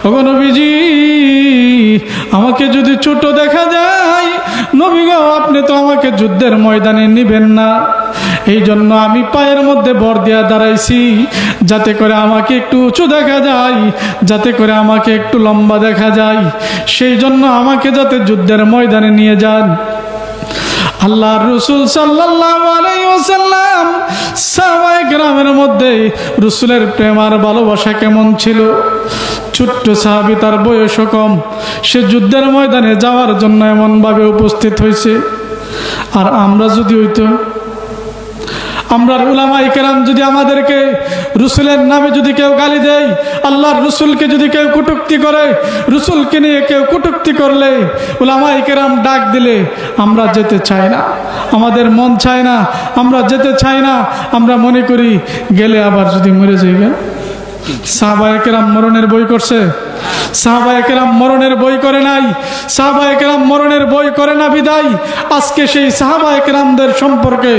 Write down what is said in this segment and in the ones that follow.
ওগো নবীজি, আমাকে যদি ছোট দেখা যায়, নবী গো আপনি তো আমাকে যুদ্ধের ময়দানে নিবেন না। এই জন্য আমি পায়ের মধ্যে ভর দিয়া দাঁড়াইছি, যাতে করে আমাকে একটু উঁচু দেখা যায়, যাতে করে আমাকে একটু লম্বা দেখা যায়। সেই জন্য আমাকে যাতে যুদ্ধের ময়দানে নিয়ে যান। আল্লাহর রাসূল সাল্লাল্লাহু আলাইহি ওয়াসাল্লাম সাহাবায়ে কেরামের মধ্যে রাসূলের প্রেম আর ভালোবাসা কেমন ছিল। ছোট্ট সাহাবী, তার বয়সও কম, সে যুদ্ধের ময়দানে যাওয়ার জন্য এমন ভাবে উপস্থিত হয়েছে। আর আমরা যদি হইতো, আমরা উলামায়ে কেরাম যদি আমাদেরকে রাসূলের নামে যদি কেউ গালি দেয়, আল্লাহর রাসূলকে যদি কেউ কটূক্তি করে, রাসূলকে নিয়ে কেউ কটূক্তি করলে, উলামায়ে কেরাম ডাক দিলে আমরা যেতে চাই না, আমাদের মন চায় না, আমরা যেতে চাই না। আমরা মনে করি গেলে আবার যদি মরে যাই। সাহাবায়ে কেরাম মরণের বই করছে? সাহাবায়ে কেরাম মরণের বই করে নাই। সাহাবায়ে কেরাম মরণের বই করে না বিদায় আজকে সেই সাহাবায়ে কেরামদের সম্পর্কে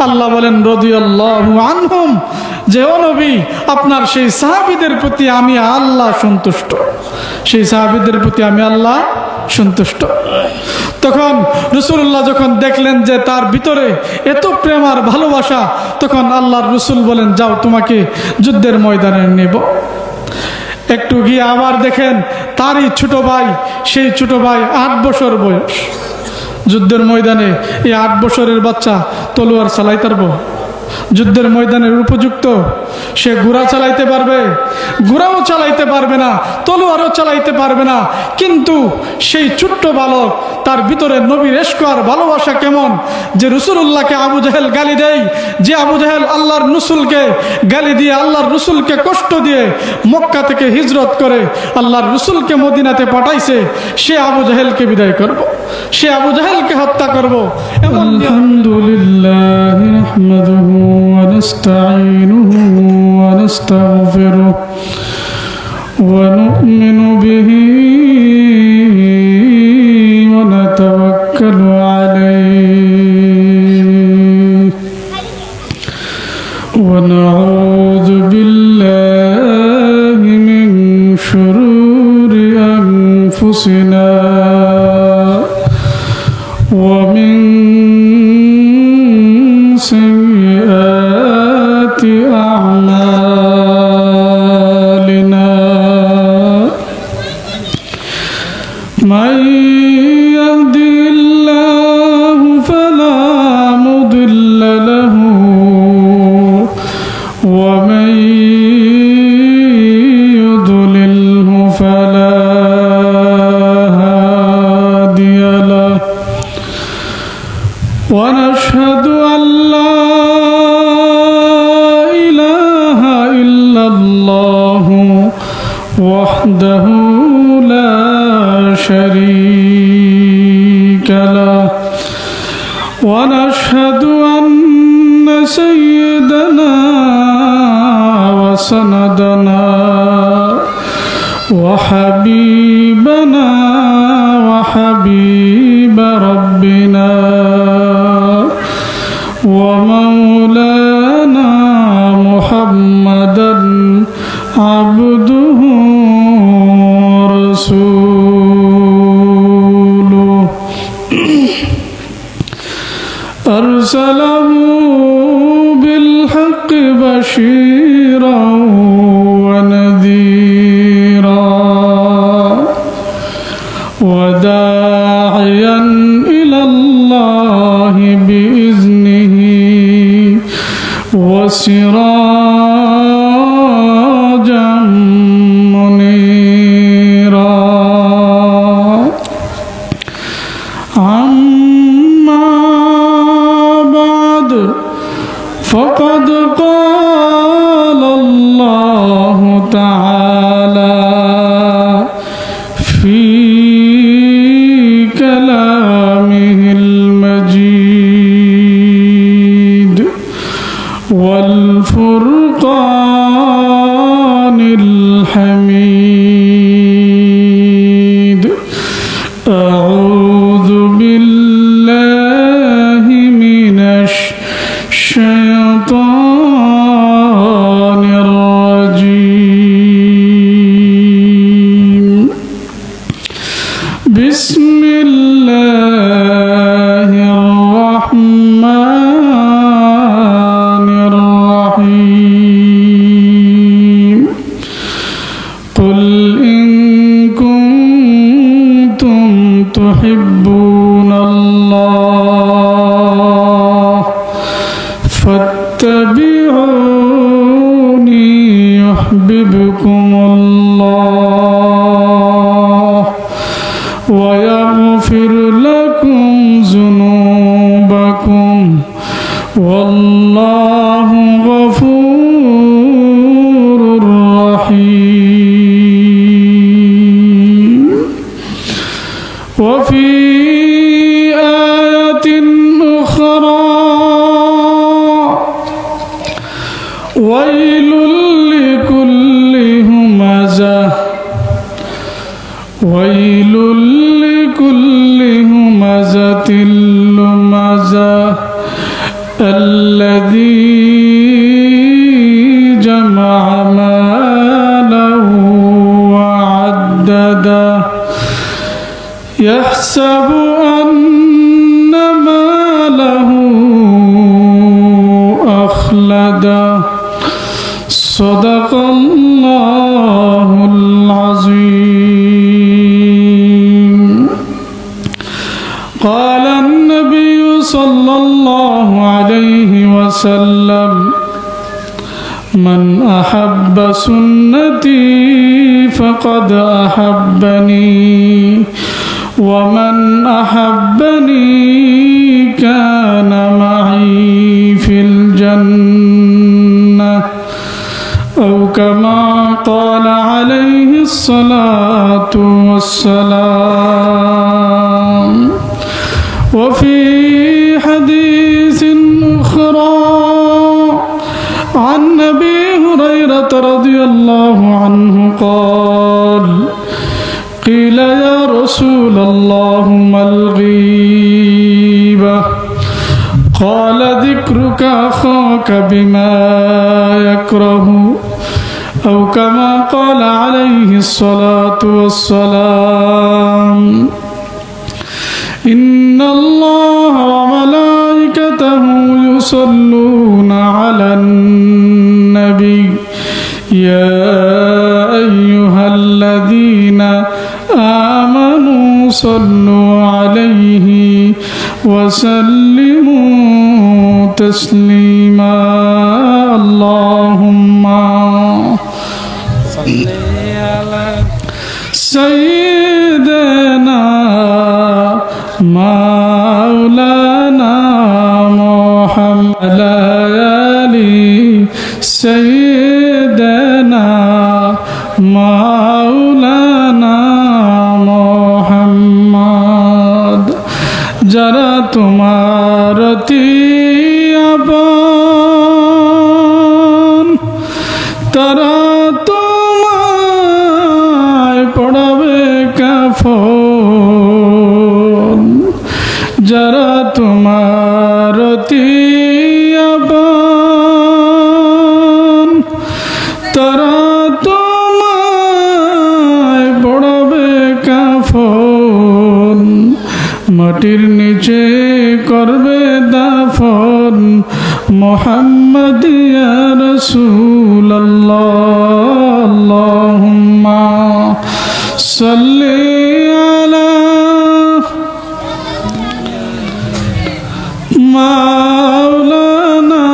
আল্লাহ বলেন রাদিয়াল্লাহু আনহুম, যে ও নবী, আপনার সেই সাহাবীদের প্রতি আমি আল্লাহ সন্তুষ্ট, সেই সাহাবীদের প্রতি আমি আল্লাহ সন্তুষ্ট। তখন রাসূলুল্লাহ যখন দেখলেন যে তার ভিতরে এত প্রেম আর ভালোবাসা, তখন আল্লাহর রাসূল বলেন, যাও তোমাকে যুদ্ধের ময়দানে নেব। একটু গিয়ে আবার দেখেন তারই ছোট ভাই, সেই ছোট ভাই 8 বছর বয়স। যুদ্ধের ময়দানে এই 8 বছরের বাচ্চা তলোয়ার চালাইতে পারবো? যুদ্ধের ময়দানের উপযুক্ত? সে ঘোড়া চালাইতে পারবে? ঘোড়াও চালাইতে পারবে না, তলোয়ারও চালাইতে পারবে না। কিন্তু সেই ছোট্ট বালক, তার ভিতরে নবীর ইশক আর ভালোবাসা কেমন, যে রাসূলুল্লাহকে আবু জাহেল গালি দেয়, যে আবু জাহেল আল্লাহর রাসূলকে গালি দিয়ে, আল্লাহর রাসূলকে কষ্ট দিয়ে মক্কা থেকে হিজরত করে আল্লাহর রাসূলকে মদিনাতে পাঠাইছে, সে আবু জাহেলকে বিদায় করব, সে আবু জাহেলকে হত্যা করব। আলহামদুলিল্লাহ নাহমাদুহু ওয়া নাস্তাঈনুহু ওয়া নাস্তাগফিরুহু ওয়া নু'মিনু বিহি ওয়া নাতাওয়াক্কালু আলাইহি ওয়া নাউযু বিল্লাহি মিন শুরুরি আনফুসিনা ওয়া মিন sayyiati a'malina man yahdihillahu fala mudilla lahu wa man yudlilhu fala hadiya lahu wa nashhadu an la وحده لا شريك له ونشهد أن سيدنا وسندنا وحبيبنا وحبيب ربنا ومولانا محمدا عبده ورسوله أرسله بالحق بشيرا ونذيرا وداعيا إلى الله بإذنه وسراجا منيرا أما بعد فقد قال الله تعالى في كلامه المجيد والفرقان قل إن كنتم تحبون الله فاتبعوني يحببكم الله ويغفر لكم ذنوبكم والله غفور رحيم. وفي آية أخرى ويل لكل همزة ويل لكل همزة لمزة الذي جمع ماله وعدده يحسب أن ماله أخلده صدق الله العظيم. قال النبي صلى الله عليه وسلم من أحب سنتي فقد أحبني ومن أحبني كان معي في الجنة أو كما قال عليه الصلاة والسلام. وفي حديث أخرى عن أبي هريرة رضي الله عنه قال قيل يا رسول الله ما الغيبة قال ذكرك أخاك بما يكره أو كما قال عليه الصلاة والسلام. إن الله وملائكته يصلون على النبي يا أيها الذين آمنوا صلوا عليه وسلموا تسليما. اللهم صل على سيدنا مولانا محمد على آل سيدنا مولانا محمد. যারা তোমার আপন তারা তোমায় পড়াবে কাফন। যারা তোমার আপন তারা তোমায় পড়াবে কাফন। মাটির নিচে করবে দাফন মুহাম্মদ ইয়া রাসূলুল্লাহ। আল্লাহুম্মা সাল্লি আলা মাওলানা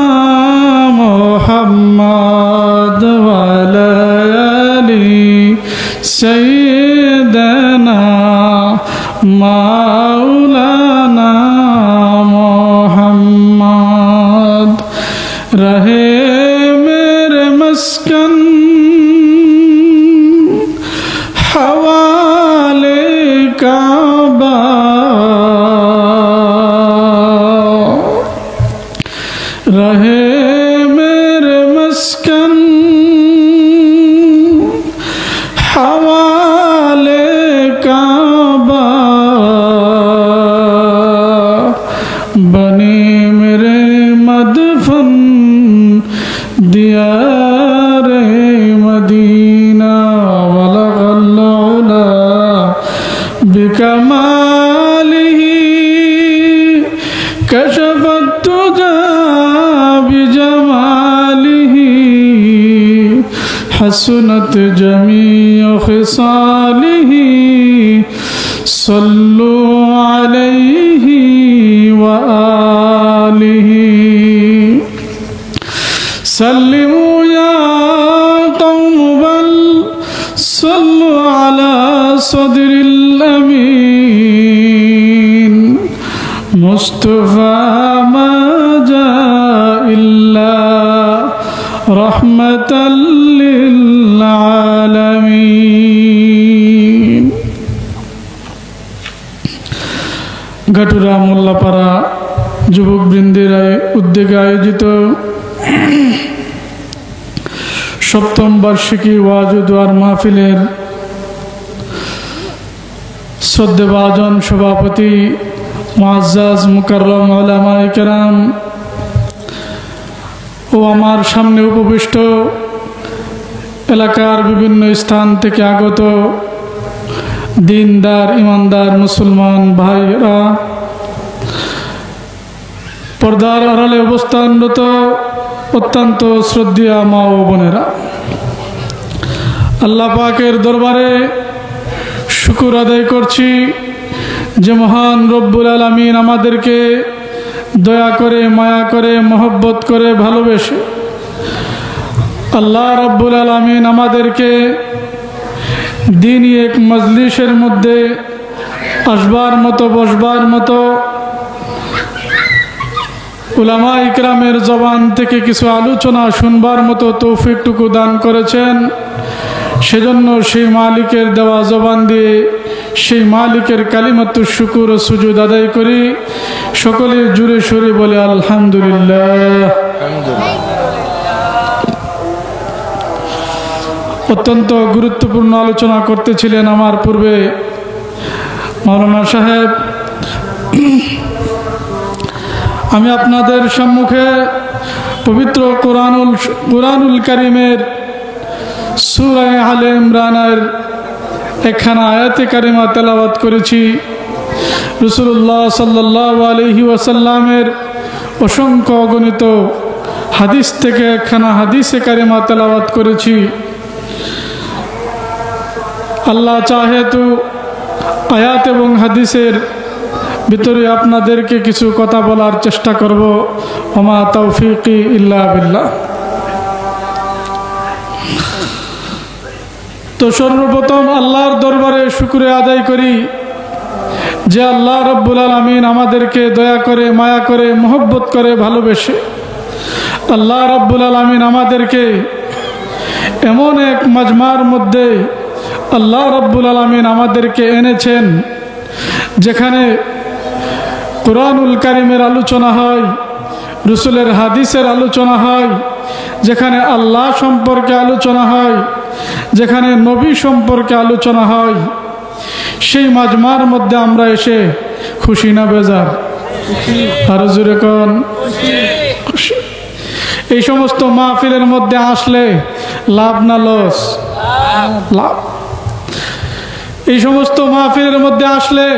মুহাম্মদ ওয়া আলা আলি সাইয়্যিদানা মাওলানা মুহাম্মদ। रहे मेरे मस्कन हवाले काबा रहे मेरे मस्कन हवाले काबा बने मेरे मदफन दियारे मदीना वलगल उला बिकमालिही कशफत तुजा बिजमालिही हसनत जमीउ خصاله صلوا عليه وآله سلموا يا قوم بل صلوا على صدر الأمين مصطفى ما جاء إلا رحمة للعالمين গাটুরা মোল্লাপাড়া যুবক বৃন্দের উদ্যোগে আয়োজিত সপ্তম বার্ষিকী ওয়াজ ও দোয়ার মাহফিলের শ্রদ্ধেভাজন সভাপতি মুআজ্জাজ মুকাররম উলামায়ে কেরাম ও আমার সামনে উপবিষ্ট এলাকার বিভিন্ন স্থান থেকে আগত দিনদার ইমানদার মুসলমান ভাইরা, পর্দার আড়ালে অবস্থানরত অত্যন্ত শ্রদ্ধেয় মা ও বোনেরা, আল্লাহ পাকের দরবারে শুকর আদায় করছি যে মহান রব্বুল আলামিন আমাদেরকে দয়া করে, মায়া করে, মহব্বত করে, ভালোবেসে আল্লাহ রব্বুল আলামিন আমাদেরকে দিনই এক মজলিসের মধ্যে আসবার মতো, বসবার মতো, উলামা ইকরামের জবান থেকে কিছু আলোচনা শুনবার মতো তৌফিকটুকু দান করেছেন। সেজন্য সেই মালিকের দেওয়া জবান দিয়ে সেই মালিকের কালিমাতুশ শুকুর ও সুজুদ আদায় করি। সকলে জুড়ে সুরে বলে আলহামদুলিল্লাহ। অত্যন্ত গুরুত্বপূর্ণ আলোচনা করতেছিলেন আমার পূর্বে মাওলানা সাহেব। আমি আপনাদের সম্মুখে পবিত্র কোরআনুল কারীমের সূরা আলে ইমরানের একখানা আয়াতে কারিমা তেলাওয়াত করেছি। রাসূলুল্লাহ সাল্লাল্লাহু আলাইহি ওয়াসাল্লামের অসংখ্য অগণিত হাদিস থেকে একখানা হাদিসে কারিমা তেলাওয়াত করেছি। আল্লাহ চাহে তো আয়াত এবং হাদিসের ভিতরে আপনাদেরকে কিছু কথা বলার চেষ্টা করব। ওমা তৌফিকি ইল্লা বিল্লাহ। তো সর্বপ্রথম আল্লাহর দরবারে শুকরিয়া আদায় করি যে আল্লাহ রব্বুল আলামিন আমাদেরকে দয়া করে, মায়া করে, মহব্বত করে, ভালোবেসে আল্লাহ রব্বুল আলামিন আমাদেরকে এমন এক মাজমার মধ্যে আল্লাহ রব্বুল আলামিন আমাদেরকে এনেছেন যেখানে কোরআনুল কারীমের আলোচনা হয়, রাসূলের হাদিসের আলোচনা হয়, যেখানে আল্লাহ সম্পর্কে আলোচনা হয়, যেখানে নবী সম্পর্কে আলোচনা হয়। সেই মাজমার মধ্যে আমরা এসে খুশি না বেজার? আরো জোরে কোন খুশি। এই সমস্ত মাহফিলের মধ্যে আসলে লাভ না লস? লাভ। এই সমস্ত মাহফিলের মধ্যে আসলে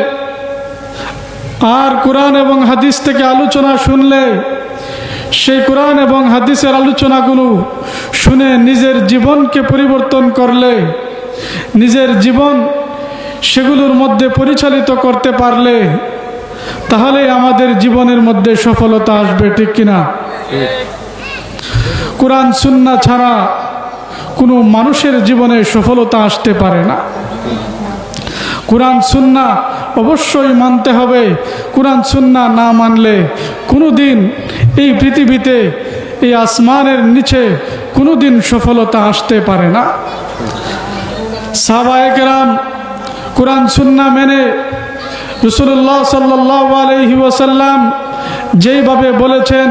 আর কোরআন এবং হাদিস থেকে আলোচনা শুনলে, সেই কোরআন এবং হাদিসের আলোচনাগুলো শুনে নিজের জীবনকে পরিবর্তন করলে, নিজের জীবন সেগুলোর মধ্যে পরিচালিত করতে পারলে, তাহলে আমাদের জীবনের মধ্যে সফলতা আসবে, ঠিক কিনা? কোরআন সুন্নাহ ছাড়া কোনো মানুষের জীবনে সফলতা আসতে পারে না। কোরআন সুন্নাহ অবশ্যই মানতে হবে। কোরআন সুন্নাহ না মানলে কোনোদিন এই পৃথিবীতে, এই আসমানের নিচে কোনোদিন সফলতা আসতে পারে না। সাহাবায়ে কেরাম কোরআন সুন্নাহ মেনে রাসূলুল্লাহ সাল্লাল্লাহু আলাইহি ওয়াসাল্লাম যেইভাবে বলেছেন,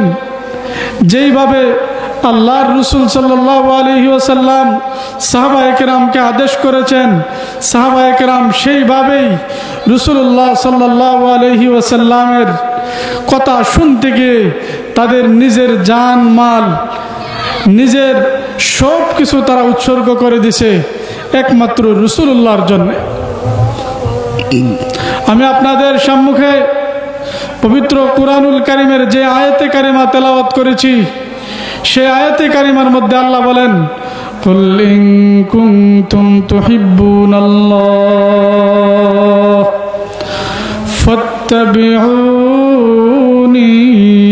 যেইভাবে আল্লাহর রাসূল সাল্লাল্লাহু আলাইহি ওয়াসাল্লাম সাহাবায়ে কেরামকে আদেশ করেছেন, সাহাবায়ে কেরাম সেইভাবেই রাসূলুল্লাহ সাল্লাল্লাহু আলাইহি ওয়াসাল্লামের কথা শুনতে গিয়ে তাদের নিজের জান মাল, নিজের সব কিছু তারা উৎসর্গ করে দিছে একমাত্র রাসূলুল্লাহর জন্য। আমি আপনাদের সম্মুখে পবিত্র কোরআনুল কারীমের যে আয়াতে কারিমা তেলাওয়াত করেছি, সেই আয়াতে কারিমার মধ্যে আল্লাহ বলেন, قل إن كنتم تحبون الله فاتبعوني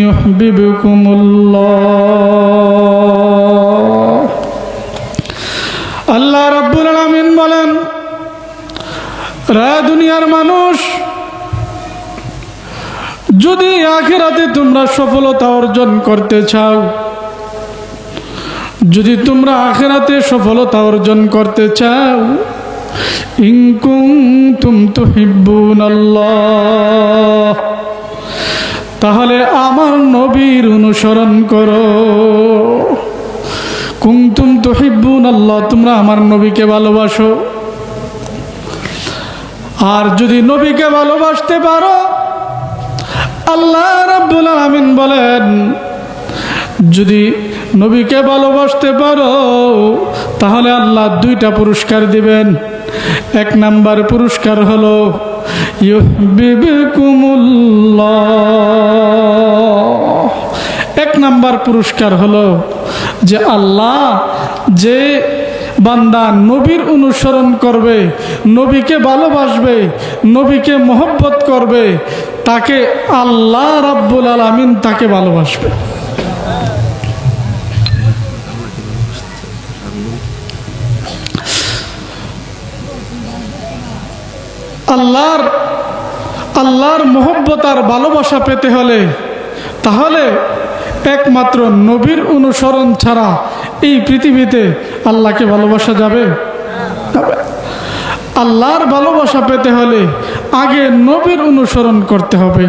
يحببكم الله আল্লাহ রাব্বুল আলামিন বলেন, রা দুনিয়ার মানুষ, যদি আখিরাতে তোমরা সফলতা অর্জন করতে চাও, যদি তোমরা আখিরাতে সফলতা অর্জন করতে চাও, ইন কুনতুম তুহিব্বুনাল্লাহ, তাহলে আমার নবীর অনুসরণ করো। কুনতুম তুহিব্বুনাল্লাহ, তোমরা আমার নবীকে ভালোবাসো। আর যদি নবীকে ভালোবাসতে পারো, আল্লাহ রাব্বুল আলামিন বলেন, যদি নবীকে ভালোবাসতে পারো তাহলে আল্লাহ দুইটা পুরস্কার দিবেন। এক নাম্বার পুরস্কার হলো ইউহিব্বুকুমুল্লাহ। এক নাম্বার পুরস্কার হলো যে আল্লাহ যে বান্দা নবীর অনুসরণ করবে, নবীকে ভালোবাসবে, নবীকে মহব্বত করবে, তাকে আল্লাহ রাব্বুল আলামিন তাকে ভালোবাসবে। আল্লাহর মহব্বত আর ভালোবাসা পেতে হলে তাহলে একমাত্র নবীর অনুসরণ ছাড়া এই পৃথিবীতে আল্লাহকে ভালোবাসা যাবে? আল্লাহর ভালোবাসা পেতে হলে আগে নবীর অনুসরণ করতে হবে।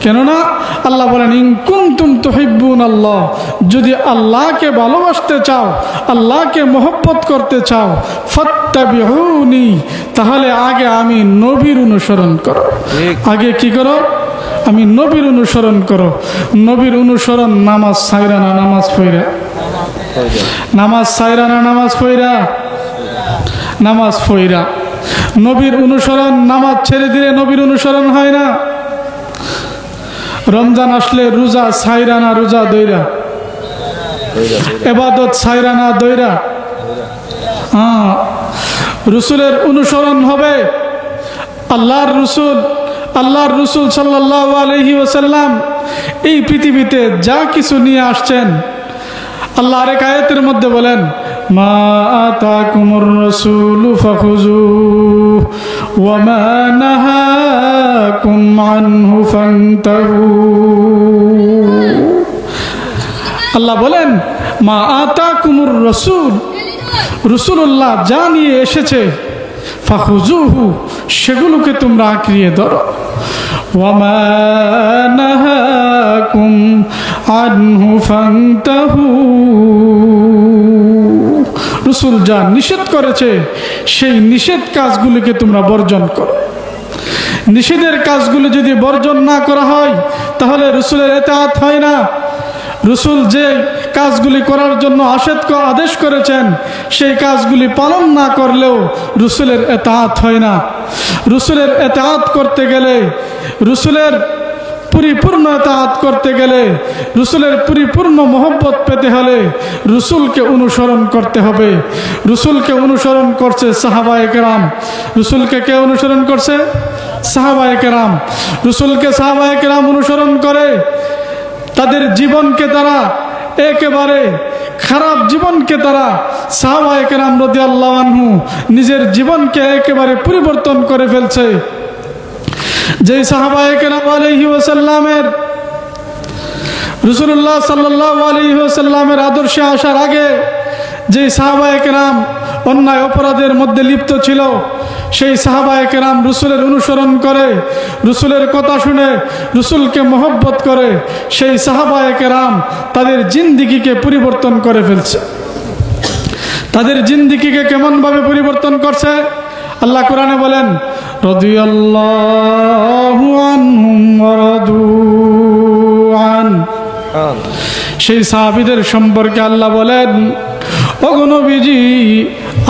কেননা আল্লাহ বলেন, ইন কুনতুম তুহিব্বুনাল্লাহ, যদি আল্লাহকে ভালোবাসতে চাও, আল্লাহকে মহব্বত করতে চাও, ফাত্তাবিউনি, তাহলে আগে আমি নবীর অনুসরণ করো। আগে কি করো? আমি নবীর অনুসরণ করো। নবীর অনুসরণ নামাজ ছাইরা না নামাজ পড়া? নামাজ ছাইরা না নামাজ পড়া? নামাজ পড়া। নবীর অনুসরণ, নামাজ ছেড়ে দিলে নবীর অনুসরণ হয় না। রমজান আসলে রোজা ছাইরা না রোজা দইরা? ইবাদত ছাইরা না দইরা? হ্যাঁ, রসুলের অনুসরণ হবে। আল্লাহর রসুল সাল্লাল্লাহু আলাইহি ওয়াসাল্লাম এই পৃথিবীতে যা কিছু নিয়ে আসছেন, আল্লাহ আরেক আয়াতের মধ্যে বলেন, মা আতাকুমুর রাসূলু ফাখুযুহু ওয়া মা নাহাকুম আনহু ফান্তাহু। আল্লাহ বলেন, মা আতাকুমুর রাসূল, রাসূলুল্লাহ যা নিয়ে এসেছে, ফাখুযুহু, সেগুলোকে তোমরা আঁকড়িয়ে ধরো, ওয়া মা নাহাকুম আনহু ফান্তাহু, রাসূল যা নিষেধ করেছে সেই নিষেধ কাজগুলিকে তোমরা বর্জন করো। নিষেধের কাজগুলি যদি বর্জন না করা হয় তাহলে রাসূলের ইতাআত হয় না। রাসূল যে কাজগুলি করার জন্য আদেশ করেছেন সেই কাজগুলি পালন না করলেও রাসূলের ইতাআত হয় না। রাসূলের ইতাআত করতে গেলে, রাসূলের পরিপূর্ণ ইতাআত করতে গেলে, রাসূলের পরিপূর্ণ মহব্বত পেতে হলে রাসূলকে অনুসরণ করতে হবে। রাসূলকে অনুসরণ করছে সাহাবায়ে কেরাম। রাসূলকে কে অনুসরণ করছে? সাহাবায়ে কেরাম। রাসূলকে সাহাবায়ে কেরাম অনুসরণ করে তাদের জীবনকে তারা একেবারে খারাপ জীবনকে তারা সাহাবায়ে কেরাম রাদিয়াল্লাহু আনহু নিজের জীবনকে একেবারে পরিবর্তন করে ফেলছে। যে সাহাবায়ে কেরাম আলাইহি ওয়াসাল্লামের, রাসূলুল্লাহ সাল্লাল্লাহু আলাইহি ওয়াসাল্লামের আদর্শে আসার আগে যে সাহাবায়ে কেরাম অন্যায় অপরাধের মধ্যে লিপ্ত ছিল, সেই সাহাবায়ে কেরাম রাসূলের অনুসরণ করে, রাসূলের কথা শুনে, রাসূলকে মহব্বত করে, সেই সাহাবায়ে কেরাম তাদের জিন্দেগিকে পরিবর্তন করে ফেলছে। তাদের জিন্দেগিকে কেমন ভাবে পরিবর্তন করছে? আল্লাহ কোরআনে বলেন, রাদিয়াল্লাহু আনহুম ওয়া রাদু আন। সেই সাহাবীদের সম্পর্কে আল্লাহ বলেন, ওগো নবীজি,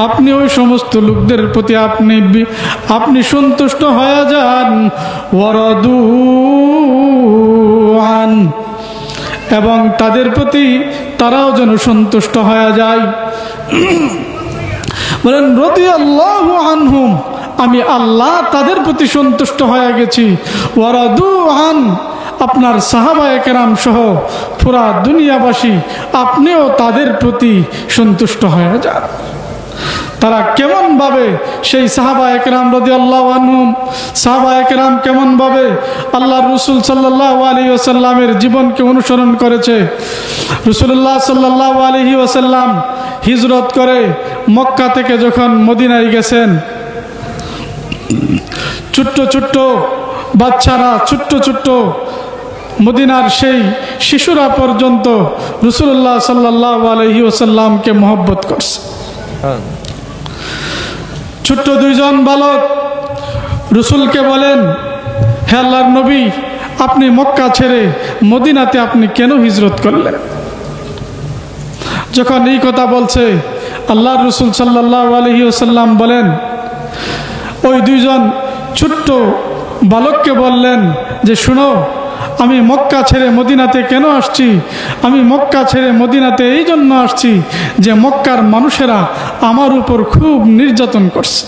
আপনি ওই সমস্ত লোকদের প্রতি আপনি সন্তুষ্ট হয়ে যান, ওয়া রাদু আন, এবং তাদের প্রতি তারাও যেন সন্তুষ্ট হয়ে যায়। বলেন রাদিয়াল্লাহু আনহুম, আমি আল্লাহ তাদের প্রতি সন্তুষ্ট হয়ে গেছি, ওয়ারাদু আন, আপনার সাহাবায়ে কেরাম সহ পুরা দুনিয়াবাসী আপনিও তাদের প্রতি সন্তুষ্ট হয়ে যান। তারা কেমন ভাবে সেই সাহাবায়ে কেরাম রাদিয়াল্লাহু আনহুম, সাহাবায়ে কেরাম কেমন ভাবে আল্লাহর রাসূল সাল্লাল্লাহু আলাইহি ওয়াসাল্লামের জীবনকে অনুসরণ করেছে। রাসূলুল্লাহ সাল্লাল্লাহু আলাইহি ওয়াসাল্লাম হিজরত করে মক্কা থেকে যখন মদিনায় গেছেন, ছোট্ট ছোট্ট বাচ্চারা, ছোট্ট ছোট্ট মদিনার সেই শিশুরা পর্যন্ত রাসূলুল্লাহ সাল্লাল্লাহু আলাইহি ওয়াসাল্লামকে মহব্বত করছে। ছোট্ট দুইজন বালক রাসূলকে বলেন, হে আল্লাহর নবী, আপনি মক্কা ছেড়ে মদিনাতে আপনি কেন হিজরত করলেন? যখন এই কথা বলছে, আল্লাহর রাসূল সাল্লাল্লাহু আলাইহি ওয়াসাল্লাম বলেন, ওই দুইজন ছোট্ট বালককে বললেন যে শুনো, আমি মক্কা ছেড়ে মদিনাতে কেন আসছি? আমি মক্কা ছেড়ে মদিনাতে এই জন্য আসছি যে মক্কার মানুষেরা আমার উপর খুব নির্যাতন করছে।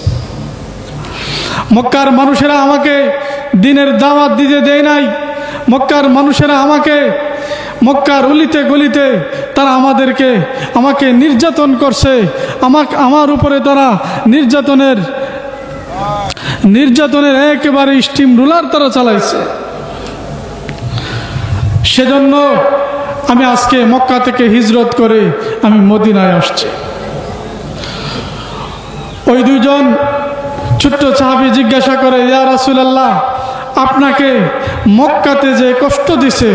মক্কার মানুষেরা আমাকে দিনের দাওয়াত দিতে দেয় নাই। মক্কার মানুষেরা আমাকে মক্কার অলিতে গলিতে তারা আমাকে নির্যাতন করছে। আমার উপরে তারা নির্যাতনের একেবারে স্টিম রুলার তারা চালাইছে। সেজন্য আমি আজকে মক্কা থেকে হিজরত করে আমি মদিনায় আসছি। ওই দুইজন ছোট্ট সাহাবী জিজ্ঞাসা করে, ইয়া রাসূলুল্লাহ, আপনাকে মক্কাতে যে কষ্ট দিছে,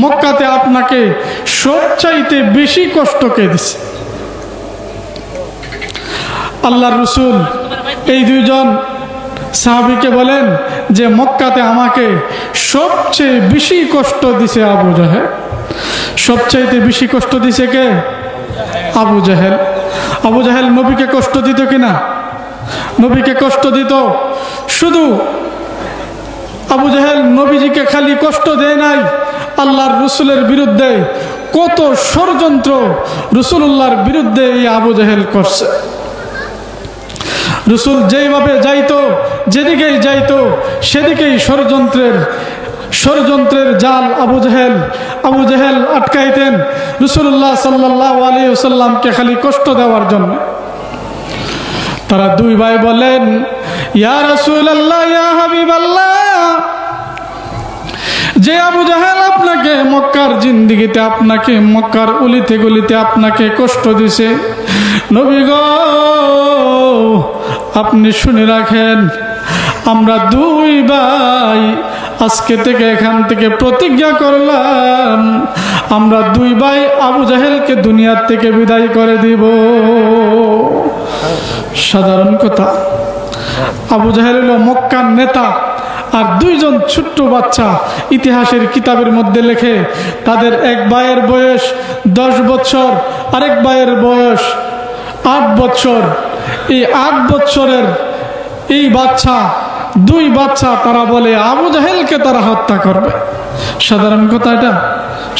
মক্কাতে আপনাকে সবচাইতে বেশি কষ্ট কে দিছে? আল্লাহর রাসূল এই দুইজন সাহাবীকে বলেন যে মক্কাতে আমাকে সবচেয়ে বেশি কষ্ট দিছে আবু জাহেল। সবচাইতে বেশি কষ্ট দিছে কে? আবু জাহেল। আবু জাহেল নবীকে কষ্ট দিত কিনা? নবীকে কষ্ট দিত। শুধু আবু জাহেল নবীজিকে খালি কষ্ট দেয় নাই, আল্লাহর রাসূলের বিরুদ্ধে কত ষড়যন্ত্র রাসূলুল্লাহর বিরুদ্ধে এই আবু জাহেল করছে। রাসূল যেইভাবে যাইতো, যেদিকেই যাইতো সেদিকেই ষড়যন্ত্রের জাল আবু জাহেল আটকাইতেন রাসূলুল্লাহ সাল্লাল্লাহু আলাইহি ওয়াসাল্লামকে খালি কষ্ট দেওয়ার জন্য। তারা দুই ভাই বলেন, ইয়া রাসূলুল্লাহ, ইয়া হাবিবাল্লাহ, যে আবু জাহেল আপনাকে মক্কার জিন্দেগিতে, আপনাকে মক্কার অলিতে গলিতে আপনাকে কষ্ট দিছে, নবী গো আপনি শুনে রাখেন, আমরা দুই ভাই আজকে থেকে এখান থেকে প্রতিজ্ঞা করলাম, আমরা দুই ভাই আবু জাহেলকে দুনিয়ার থেকে বিদায় করে দিব। সাধারণ কথা, আবু জাহেল হলো মক্কার নেতা, আর দুইজন ছোট্ট বাচ্চা ইতিহাসের কিতাবের মধ্যে লেখে তাদের এক ভাইয়ের বয়স 10 বছর, আরেক ভাইয়ের বয়স 8 বছর। এই 8 বছরের এই দুই বাচ্চা তারা বলে আবু জাহেলকে তারা হত্যা করবে। সাধারণ কথা, এটা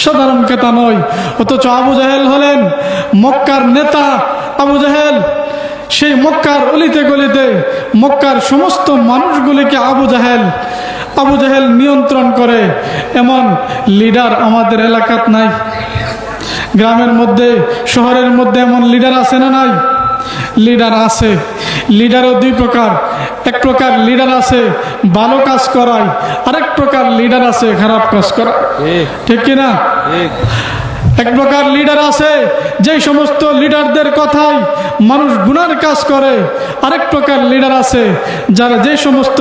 সাধারণ কথা নয়। অথচ আবু জাহেল হলেন মক্কার নেতা। আবু জাহেল সেই মক্কার অলিতে গলিতে মক্কার সমস্ত মানুষগুলিকে আবু জাহেল নিয়ন্ত্রণ করে। এমন লিডার আমাদের এলাকাত নাই। গ্রামের মধ্যে, শহরের মধ্যে এমন লিডার আছে না নাই? লিডার আছে। লিডারও দুই প্রকার। এক প্রকার লিডার আছে ভালো কাজ করায়, আরেক প্রকার লিডার আছে খারাপ কাজ করায়। ঠিক কিনা? এক প্রকার লিডার আছে যে সমস্ত লিডারদের কথাই মানুষ গুনার কাজ করে, আরেক প্রকার লিডার আছে যারা যে সমস্ত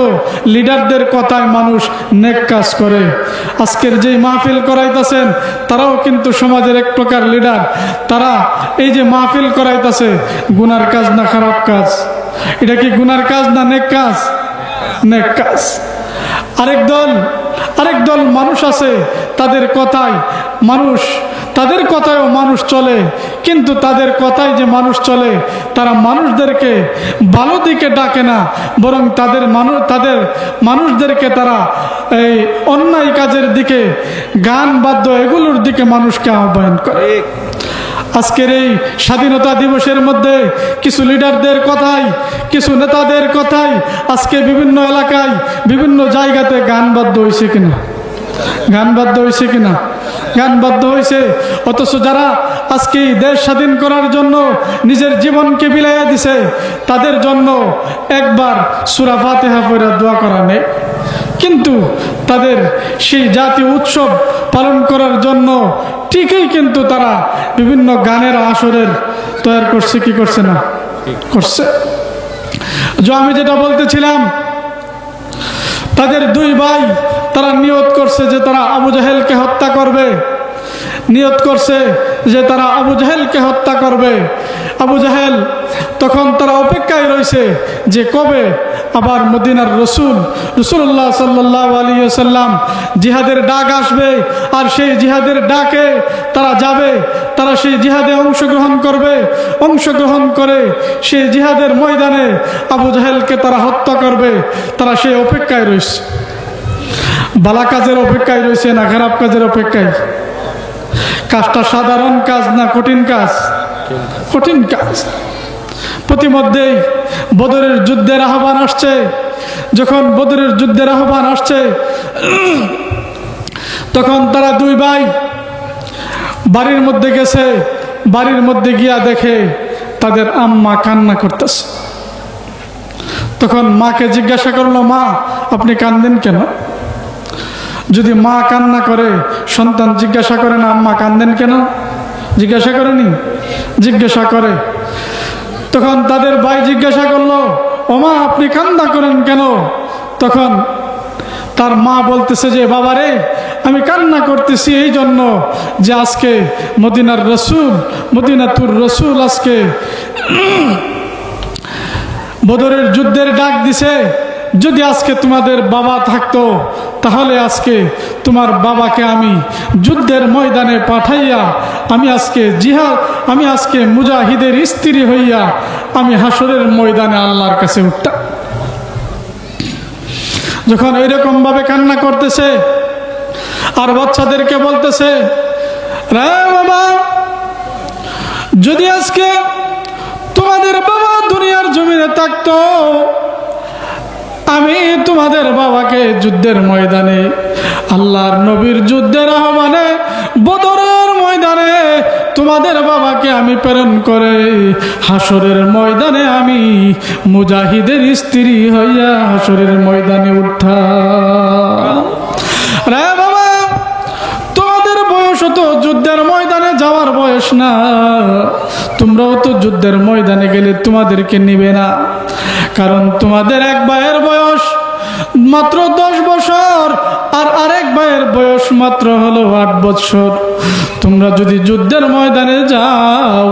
লিডারদের কথায় মানুষ নেক কাজ করে। আজকের যে মাহফিল করাইতেছেন তারাও কিন্তু সমাজের এক প্রকার লিডার। তারা এই যে মাহফিল করাইতেছে, গুনার কাজ না খারাপ কাজ? এটা কি গুনার কাজ না নেক কাজ? নেক কাজ। আরেক দল মানুষ আছে, তাদের কথায়ও মানুষ চলে, কিন্তু তাদের কথায় যে মানুষ চলে তারা মানুষদেরকে ভালো দিকে ডাকে না, বরং তাদের মানুষদেরকে তারা এই অন্যায় কাজের দিকে, গান বাদ্য এগুলোর দিকে মানুষকে আহ্বান করে। আজকের এই স্বাধীনতা দিবসের মধ্যে কিছু লিডারদের কথাই, কিছু নেতাদের কথাই আজকে বিভিন্ন এলাকায় বিভিন্ন জায়গাতে গান বাদ্য হয়েছে কিনা, গান বাদ্য হয়েছে কিনা, গান বাদ্য হয়েছে। অথচ যারা আজকে দেশ স্বাধীন করার জন্য নিজের জীবনকে বিলাইয়া দিছে, তাদের জন্য একবার সূরা ফাতিহা পড়ে দোয়া করা নেই। কিন্তু তাদের সেই জাতীয় উৎসব পালন করার জন্য ঠিকই কিন্তু তারা বিভিন্ন গানের আসরের তৈরি করছে, কি করছে না করছে। যে আমি যেটা বলতেছিলাম, তাদের দুই ভাই তারা নিয়ত করছে যে তারা আবু জাহেলকে হত্যা করবে, নিয়ত করছে যে তারা আবু জাহেলকে হত্যা করবে। আবু জাহেল তখন তারা অপেক্ষায় রয়েছে যে কবে আবার মদিনার রাসূলুল্লাহ সাল্লাল্লাহু আলাইহি ওয়াসাল্লাম জিহাদের ডাক আসবে, আর সেই জিহাদের ডাকে তারা যাবে, তারা সেই জিহাদে অংশগ্রহণ করবে, অংশগ্রহণ করে সেই জিহাদের ময়দানে আবু জাহেলকে তারা হত্যা করবে। তারা সেই অপেক্ষায় রয়েছে। ভালো কাজের অপেক্ষায় রয়েছে না খারাপ কাজের অপেক্ষায়? কাজটা সাধারণ কাজ না কঠিন কাজ? কঠিন কাজ। প্রতিমধ্যেই বদরের যুদ্ধের আহ্বান আসছে। যখন বদরের যুদ্ধের আহ্বান আসছে, তখন তারা দুই ভাই বাড়ির মধ্যে গেছে। বাড়ির মধ্যে গিয়া দেখে তাদের আম্মা কান্না করতেছে। তখন মাকে জিজ্ঞাসা করলো, মা আপনি কান্দেন কেন? যদি মা কান্না করে, সন্তান জিজ্ঞাসা করে না আম্মা কান্দেন কেন? জিজ্ঞাসা করেনি? জিজ্ঞাসা করে। তখন তাদের ভাই জিজ্ঞাসা করলো, ও মা আপনি কান্না করেন কেন? তখন তার মা বলতেছে যে বাবারে, আমি কান্না করতেছি এই জন্য যে আজকে মদিনার রাসূল, মদিনাতুর রাসূল আজকে বদরের যুদ্ধের ডাক দিছে। যদি আজকে তোমাদের বাবা থাকতো, তাহলে আজকে তোমার বাবাকে আমি যুদ্ধের ময়দানে পাঠাইয়া আমি আজকে মুজাহিদের স্ত্রী হইয়া আমি হাসরের ময়দানে আল্লাহর কাছে উঠতাম। যখন এইরকম ভাবে কান্না করতেছে আর বাচ্চাদেরকে বলতেছে, রে বাবা, যদি আজকে তোমাদের বাবা দুনিয়ার জমিনে থাকতো, আমি তোমাদের বাবাকে যুদ্ধের ময়দানে, আল্লাহর নবীর যুদ্ধের আহ্বানে বদরের ময়দানে তোমাদের বাবাকে আমি প্রেরণ করে হাসরের ময়দানে আমি মুজাহিদের স্ত্রী হইয়া হাসরের ময়দানে উঠতাম। রে বাবা, তোমাদের বয়স তো যুদ্ধের ময়দানে যাওয়ার বয়স না। তোমরাও তো যুদ্ধের ময়দানে গেলে তোমাদেরকে নিবে না, কারণ তোমাদের এক ভাইয়ের বয়স মাত্র 10 বছর আর আরেক ভাইয়ের বয়স মাত্র হলো 8 বছর। তোমরা যদি যুদ্ধের ময়দানে যাও,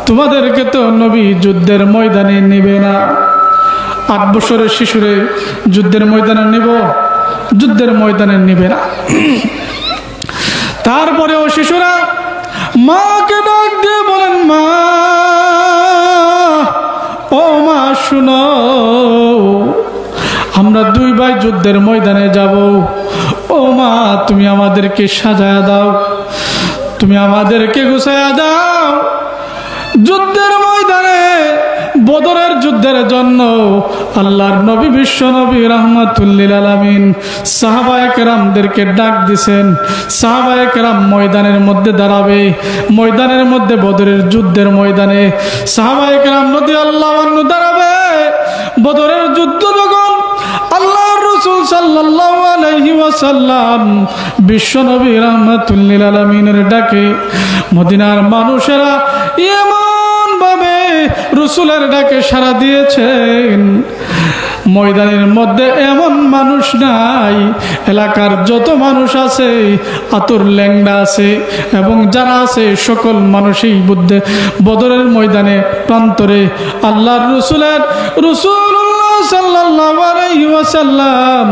তোমাদেরকে তো নবী যুদ্ধের ময়দানে নিবে না। 8 বছরের শিশুরে যুদ্ধের ময়দানে নিব? যুদ্ধের ময়দানে নিবে না। তারপরেও শিশুরা মাকে ডাক দিয়ে বলেন, মা, ও মা শুনো, আমরা দুই ভাই যুদ্ধের ময়দানে যাব। ও মা, তুমি আমাদেরকে সাজায়া দাও, তুমি আমাদেরকে গুছায়া দাও। যুদ্ধের ময়দানে বদরের যুদ্ধের জন্য আল্লাহর নবী বিশ্ব নবী রাহমাতুল লিল আলামিন সাহাবায়ে কেরামদেরকে ডাক দিছেন। সাহাবায়ে কেরাম ময়দানের মধ্যে দাঁড়াবে। ময়দানের মধ্যে বদরের যুদ্ধের ময়দানে সাহাবায়ে কেরাম রাদিয়াল্লাহু আনহু দাঁড়াবে। বদরের যুদ্ধ যখন আল্লাহর রাসূল সাল্লাল্লাহু আলাইহি ওয়াসাল্লাম বিশ্ব নবী রাহমাতুল লিল আলামিনের ডাকে মদিনার মানুষেরা এমন ভাবে রাসূলের ডাকে সাড়া দিয়েছেন, ময়দানের মধ্যে এমন মানুষ নাই। এলাকার যত মানুষ আছে আতর ল্যাংড়া আছে এবং যারা আছে সকল মানুষই বুদ্ধে বদরের ময়দানে প্রান্তরে আল্লাহর রাসূলুল্লাহ সাল্লাল্লাহু আলাইহি ওয়াসাল্লাম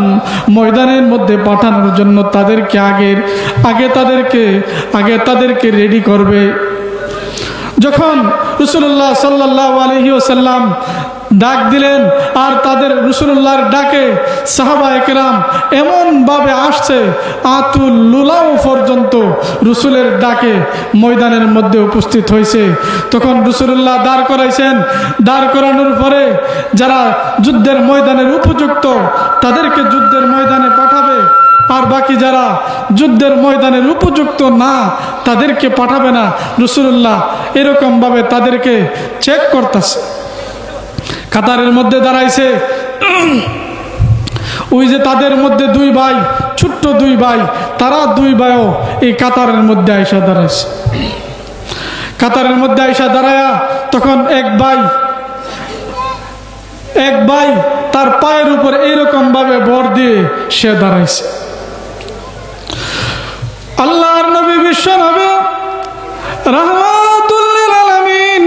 ময়দানের মধ্যে পাঠানোর জন্য তাদেরকে আগে তাদেরকে রেডি করবে। যখন রাসূলুল্লাহ সাল্লাল্লাহু আলাইহি ওয়াসাল্লাম ডাক দিলেন। আর তাদের রাসূলুল্লাহর ডাকে সাহাবায়ে কেরাম এমন ভাবে আসছে আতুল লুলাও পর্যন্ত রাসূলের ডাকে ময়দানের মধ্যে উপস্থিত হয়েছে। তখন রাসূলুল্লাহ দাঁড় করাইছেন। দাঁড় করানোর পরে যারা যুদ্ধের ময়দানের উপযুক্ত তাদেরকে যুদ্ধের ময়দানে পাঠাবে, আর বাকি যারা যুদ্ধের ময়দানের উপযুক্ত না তাদেরকে পাঠাবে না। রাসূলুল্লাহ এরকম ভাবে তাদেরকে চেক করতেছে। কাতারের মধ্যে দাঁড়াইছে। ওই যে তাদের মধ্যে দুই ভাই, ছোট্ট দুই ভাই, তারা দুই ভাইও এই কাতারের মধ্যে আইসা দাঁড়াইছে। কাতারের মধ্যে আইসা দাঁড়ায়া তখন এক ভাই তার পায়ের উপর এইরকম ভাবে ভর দিয়ে সে দাঁড়াইছে। আল্লাহর নবী বিশ্ব নবী রাহমাতুল লিল আলামিন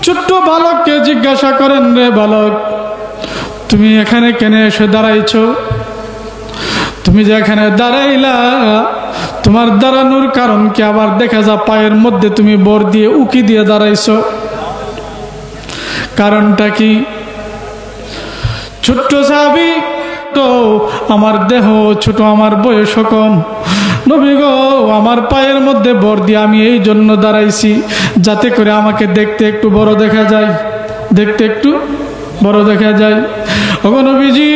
ছোট্ট বালককে জিজ্ঞাসা করেন, রে বালক, তুমি এখানে কেন এসে দাঁড়াইছো? তুমি যে এখানে দাঁড়াইলা, তোমার দাঁড়ানোর কারণ কি? আবার দেখা যা পায়ের মধ্যে তুমি ভর দিয়ে উকি দিয়ে দাঁড়াইছো, কারণটা কি? ছোট্ট সাহাবী, তো আমার দেহ ছোট, আমার বয়স কম, নবী গো আমার পায়ের মধ্যে ভর দিয়ে আমি এই জন্য দাঁড়াইছি যাতে করে আমাকে দেখতে একটু বড় দেখা যায়, দেখতে একটু বড় দেখা যায়। ওগো নবীজি,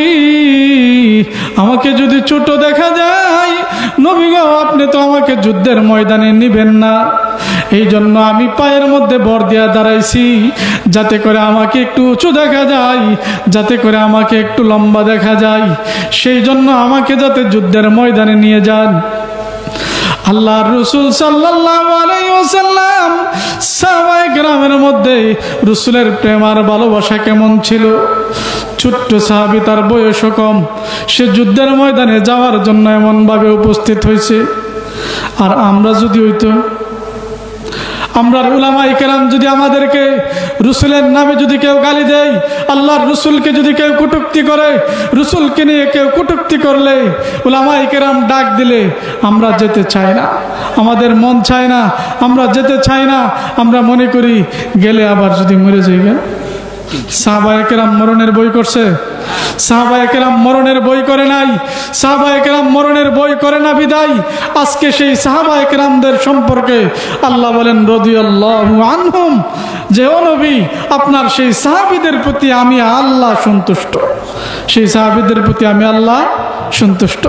আমাকে যদি ছোট দেখা যায়, নবী গো আপনি তো আমাকে যুদ্ধের ময়দানে নিবেন না। এই জন্য আমি পায়ের মধ্যে ভর দিয়া দাঁড়াইছি যাতে করে আমাকে একটু উঁচু দেখা যায়, যাতে করে আমাকে একটু লম্বা দেখা যায়। সেই জন্য আমাকে যাতে যুদ্ধের ময়দানে নিয়ে যান। আল্লাহর রাসূল সাল্লাল্লাহু আলাইহি ওয়াসাল্লাম সাহাবায়ে কেরামের মধ্যে রাসূলের প্রেম আর ভালোবাসা কেমন ছিল। ছোট্ট সাহাবী, তার বয়স কম, সে যুদ্ধের ময়দানে যাওয়ার জন্য এমন ভাবে উপস্থিত হয়েছে। আর আমরা যদি হইতো, আমরা উলামায়ে কেরাম যদি আমাদেরকে রাসূলের নামে যদি কেউ গালি দেয়, আল্লাহর রাসূলকে যদি কেউ কটূক্তি করে, রাসূলকে নিয়ে কেউ কটূক্তি করলে, উলামায়ে কেরাম ডাক দিলে আমরা যেতে চাই না, আমাদের মন চায় না, আমরা যেতে চাই না। আমরা মনে করি গেলে আবার যদি মরে যাই। সাহাবায়ে কেরাম মরণের বই করছে? সাহাবায়ে কেরাম মরণের বই করে নাই। সাহাবায়ে কেরাম মরণের বই করে না বিদায় আজকে সেই সাহাবায়ে কেরামদের সম্পর্কে আল্লাহ বলেন রাদিয়াল্লাহু আনহুম, যে ও নবী আপনার সেই সাহাবীদের প্রতি আমি আল্লাহ সন্তুষ্ট, সেই সাহাবীদের প্রতি আমি আল্লাহ সন্তুষ্ট।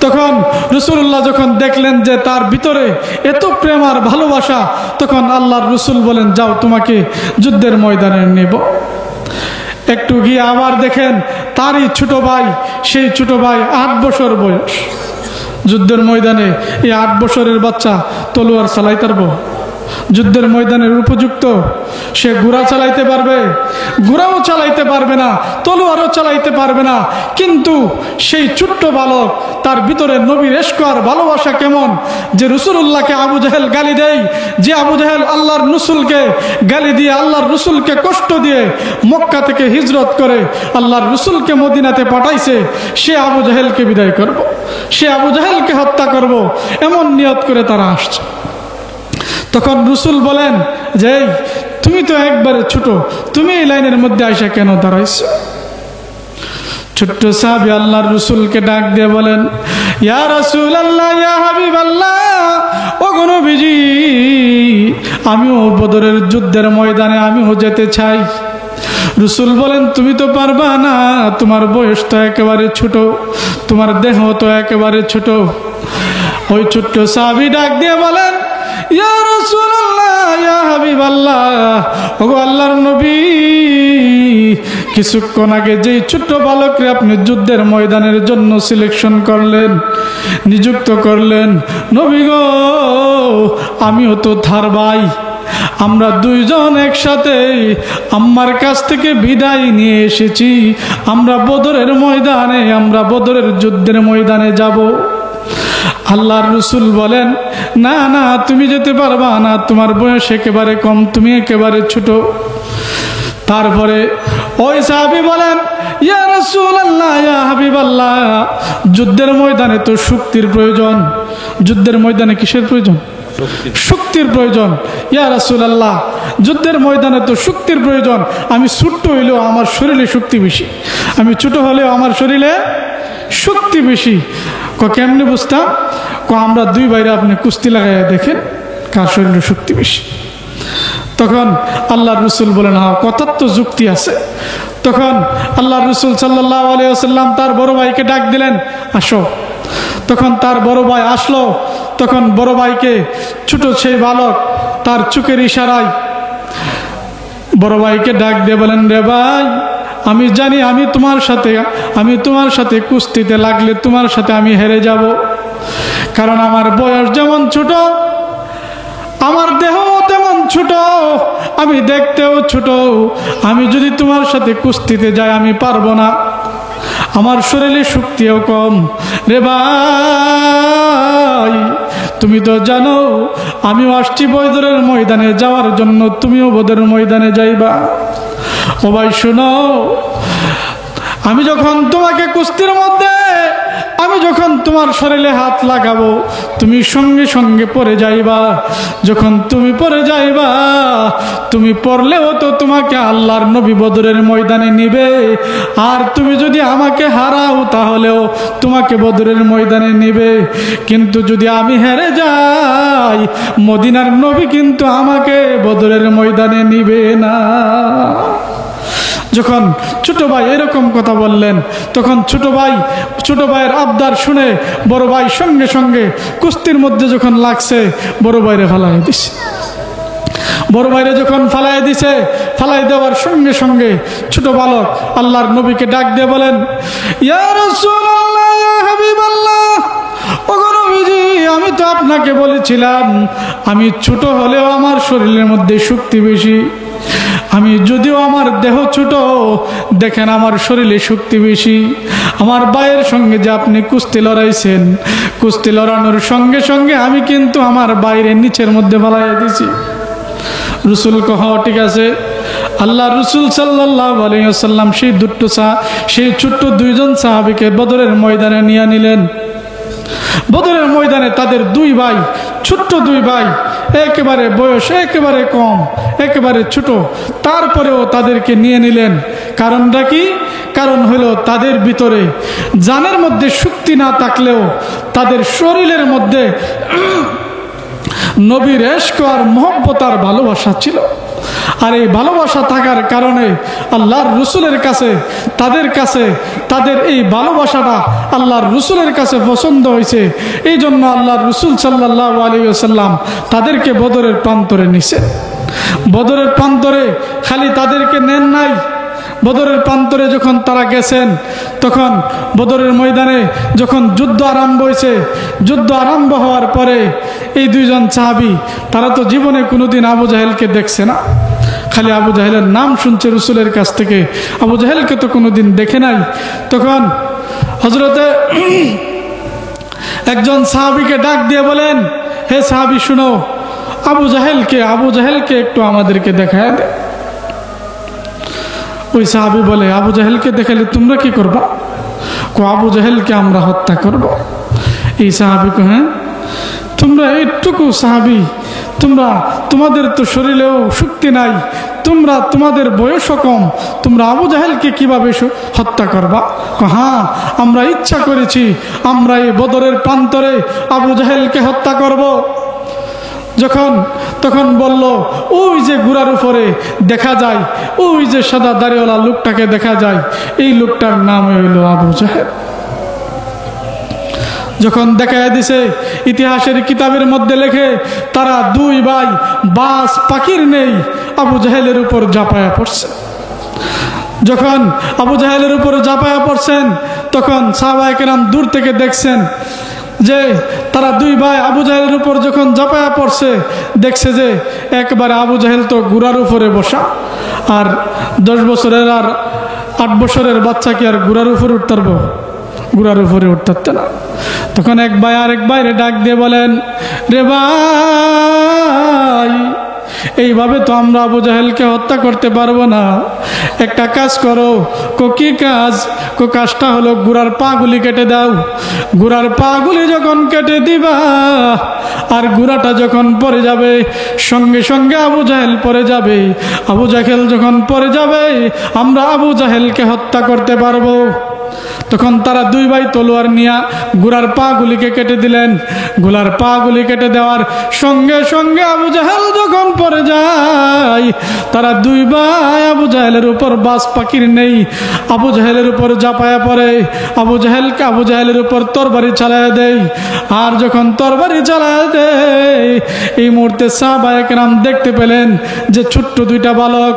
তখন রাসূলুল্লাহ যখন দেখলেন যে তার ভিতরে এত প্রেম আর ভালোবাসা, তখন আল্লাহর রাসূল বলেন, যাও তোমাকে যুদ্ধের ময়দানে নেব। একটু গিয়ে আবার দেখেন তারই ছোট ভাই, সেই ছোট ভাই 8 বছর বয়স। যুদ্ধের ময়দানে এই 8 বছরের বাচ্চা তলোয়ার চালাইতে পারবো? যুদ্ধের ময়দানের উপযুক্ত? সে ঘোড়া চালাইতে পারবে? ঘোড়াও চালাইতে পারবে না, তলোয়ারও চালাইতে পারবে না। কিন্তু সেই ছোট্ট বালক, তার ভিতরে নবীর ইশক আর ভালোবাসা কেমন, যে রাসূলুল্লাহকে আবু জাহেল গালি দেয়, যে আবু জাহেল আল্লাহর রাসূলকে গালি দিয়ে, আল্লাহর রাসূলকে কষ্ট দিয়ে মক্কা থেকে হিজরত করে আল্লাহর রাসূলকে মদিনাতে পাঠাইছে, সে আবু জাহেলকে বিদায় করব, সে আবু জাহেলকে হত্যা করব, এমন নিয়ত করে তারা আসছে। তখন রাসূল বলেন যে তুমি তো একবারে ছোট, তুমি এই লাইনের মধ্যে আইসা কেন দাঁড়াইছো? ছোট্ট সাহাবী আল্লাহর রাসূলকে ডাক দিয়ে বলেন, ইয়া রাসূলুল্লাহ, ইয়া হাবিবাল্লাহ, ও গো নবীজি, আমিও বদরের যুদ্ধের ময়দানে আমিও যেতে চাই। রাসূল বলেন, তুমি তো পারবা না, তোমার বয়স তো একেবারে ছোট, তোমার দেহ তো একেবারে ছোট। ওই ছোট্ট সাহাবী ডাক দিয়ে বলেন, ইয়া রাসূলুল্লাহ, ইয়া হাবিবাল্লাহ, ওগো আল্লাহর নবী, কিছুক্ষণ আগে যেই ছোট্ট বালককে আপনি যুদ্ধের ময়দানের জন্য সিলেকশন করলেন, নিযুক্ত করলেন, নবী গো আমিও তো তার ভাই, আমরা দুইজন একসাথে আম্মার কাছ থেকে বিদায় নিয়ে এসেছি, আমরা বদরের ময়দানে, আমরা বদরের যুদ্ধের ময়দানে যাব। আল্লাহর রাসূল বলেন, না না, তুমি যেতে পারবা না, তোমার বয়স একেবারে কম, তুমি একেবারে ছোট। তারপরে ওই সাহাবী বলেন, ইয়া রাসূলুল্লাহ, ইয়া হাবিবাল্লাহ, যুদ্ধের ময়দানে তো শক্তির প্রয়োজন। যুদ্ধের ময়দানে কিসের প্রয়োজন? শক্তির প্রয়োজন। ইয়া রাসূলুল্লাহ, যুদ্ধের ময়দানে তো শক্তির প্রয়োজন। আমি ছোট্ট হইলেও আমার শরীরে শক্তি বেশি, আমি ছোট হলেও আমার শরীরে শক্তি বেশি। কেমনি বুঝতাম? আমরা দুই ভাইরা আপনি কুস্তি লাগাইয়া দেখেন কার শরীরে শক্তি বেশি। তখন আল্লাহর রাসূল বলেন, হ্যাঁ, কথার তো যুক্তি আছে। তখন আল্লাহর রাসূল সাল্লাল্লাহু আলাইহি ওয়াসাল্লাম তার বড় ভাইকে ডাক দিলেন, আসো। তখন তার বড় ভাই আসলো। তখন বড় ভাইকে ছোট সেই বালক তার চোখের ইশারায় বড় ভাইকে ডাক দিয়ে বলেন, রে ভাই, আমি জানি আমি তোমার সাথে কুস্তিতে লাগলে তোমার সাথে আমি হেরে যাব, কারণ আমার বয়স যেমন ছোট, আমার দেহ তেমন ছোট, আমি দেখতেও ছোট। আমি যদি তোমার সাথে কুস্তিতে যাই আমি পারবো না, আমার শরীরে শক্তিও কম। রে ভাই, তুমি তো জানো আমিও আসছি বদরের ময়দানে যাওয়ার জন্য, তুমিও বদরের ময়দানে যাইবা। ও ভাই শোনো, আমি যখন তোমাকে কুস্তির মধ্যে আমি যখন তোমার শরীরে হাত লাগাবো তুমি সঙ্গে সঙ্গে পড়ে যাইবা। যখন তুমি পড়ে যাইবা, তুমি পড়লেও তো তোমাকে আল্লাহর নবী বদরের ময়দানে নিবে, আর তুমি যদি আমাকে হারাও তাহলেও তোমাকে বদরের ময়দানে নিবে। কিন্তু যদি আমি হেরে যাই, মদিনার নবী কিন্তু আমাকে বদরের ময়দানে নিবে না। যখন ছোট ভাই এরকম কথা বললেন, তখন ছোট ভাইয়ের আবদার শুনে বড় ভাই সঙ্গে সঙ্গে কুস্তির মধ্যে যখন লাগছে বড় ভাইরে ফালাই দিছে। বড় ভাইরে যখন ফালাই দিছে, ফালাই দেওয়ার সঙ্গে সঙ্গে ছোট বালক আল্লাহর নবীকে ডাক দিয়ে বলেন, ইয়া রাসূলুল্লাহ, ইয়া হাবিবাল্লাহ, ওগো নবীজি, আমি তো আপনাকে বলেছিলাম আমি ছোট হলেও আমার শরীরের মধ্যে শক্তি বেশি। আমি যদিও আমার দেহ ছোট, দেখেন আমার শরীরে শক্তি বেশি। আমার ভাইয়ের সঙ্গে যে আপনি কুস্তি লড়াইছেন, কুস্তি লড়ানোর সঙ্গে সঙ্গে আমি কিন্তু আমার বাইরে নিচের মধ্যে ফালাইয়া দিছি। রাসূল কহ, ঠিক আছে। আল্লাহ রাসূল সাল্লাল্লাহু আলাইহি ওয়াসাল্লাম সেই ছোট্ট দুইজন সাহাবীকে বদরের ময়দানে নিয়ে নিলেন। বদরের ময়দানে তাদের দুই ভাই, ছোট্ট দুই ভাই, একেবারে বয়স একেবারে কম, একেবারে ছোট, তারপরেও তাদেরকে নিয়ে নিলেন। কারণটা কি? কারণ হলো তাদের ভিতরে জানের মধ্যে শক্তি না থাকলেও তাদের শরীরের মধ্যে নবীর ইশক আর মহব্বত আর ভালোবাসা ছিল। আর এই ভালোবাসা থাকার কারণে আল্লাহর রাসূলের কাছে তাদের এই ভালোবাসাটা আল্লাহর রাসূলের কাছে পছন্দ হয়েছে। এই জন্য আল্লাহর রাসূল সাল্লাল্লাহু আলাইহি ওয়াসাল্লাম তাদেরকে বদরের প্রান্তরে নিছে। বদরের প্রান্তরে খালি তাদেরকে নেন নাই, বদরের প্রান্তরে যখন তারা গেছেন, তখন বদরের ময়দানে যখন যুদ্ধ আরম্ভ হয়েছে, যুদ্ধ আরম্ভ হওয়ার পরে এই দুইজন সাহাবী, তারা তো জীবনে কোনোদিন আবু জাহেলকে দেখছে না, খালি আবু জাহেলের নাম শুনছে রাসূলের কাছ থেকে, আবু জাহেলকে তো কোনোদিন দেখে নাই। তখন হযরতে একজন সাহাবীকে ডাক দিয়ে বলেন, হে সাহাবী শুনো, আবু জাহেলকে একটু আমাদেরকে দেখায় দে। ওই সাহাবী বলে, আবু জাহেলকে দেখালে তোমরা কি করবা? আবু জাহেলকে আমরা হত্যা করব। এই সাহাবী কো, হ্যাঁ, তোমরা এইটুকু সাহাবী, তোমাদের তো শরীরেও শক্তি নাই, তোমাদের বয়সও কম, তোমরা আবু জাহেলকে কিভাবে হত্যা করবা? হ্যাঁ, আমরা ইচ্ছা করেছি, আমরা এই বদরের প্রান্তরে আবু জাহেলকে হত্যা করব। তখন বলল, ওই যে ঘোড়ার উপরে দেখা যায়, ওই যে সাদা দাড়িওয়ালা লোকটাকে দেখা যায়, এই লোকটার নাম হইল আবু জাহেল। যখন দেখায় দিছে, ইতিহাসের কিতাবের মধ্যে লেখে, তারা দুই ভাই বাস পাখির নেই আবু জাহেলের উপর ঝাঁপায়া পড়ছে। যখন আবু জাহেলের উপর ঝাঁপায়া পড়ছেন, তখন সাহাবায়ে কেরাম দূর থেকে দেখছেন যে তারা দুই ভাই আবু জাহেলের উপর যখন ঝাঁপায়া পড়ছে, দেখছে যে একবারে আবু জাহেল তো ঘোড়ার উপরে বসা, আর 10 বছরের আর 8 বছরের বাচ্চা কি আর ঘোড়ার উপরে উঠতে পারবো? ঘোড়ার উপরে উঠতে পারত না। তখন এক ভাই আরেক ভাইরে ডাক দিয়ে বলেন, রে ভাই, এইভাবে তো আমরা আবু জাহেলকে হত্যা করতে পারবো না। একটা কাজ করো। কি কাজ? কাজটা হলো ঘোড়ার পাগুলি কেটে দাও। ঘোড়ার পাগুলি যখন কেটে দিবা আর ঘোড়াটা যখন পড়ে যাবে, সঙ্গে সঙ্গে আবু জাহেল পড়ে যাবে। আবু জাহেল যখন পড়ে যাবে আমরা আবু জাহেলকে হত্যা করতে পারবো। তখন তারা দুই ভাই তলোয়ার নিয়ে ঘোড়ার পা গুলিকে কেটে দিলেন। ঘোড়ার পা গুলি কেটে দেওয়ার সঙ্গে সঙ্গে আবু জাহেল যখন পড়ে যায়, তারা দুই ভাই আবু জাহেলের উপর বাজ পাখির নেই আবু জাহেলের উপর ঝাঁপায়া পড়ে। আবু জাহেলের উপর তরবারি চালায়া দেয়। আর যখন তরবারি চালায়া দেয়, এই মুহূর্তে সাহাবায়ে কেরাম দেখতে পেলেন যে ছোট্ট দুইটা বালক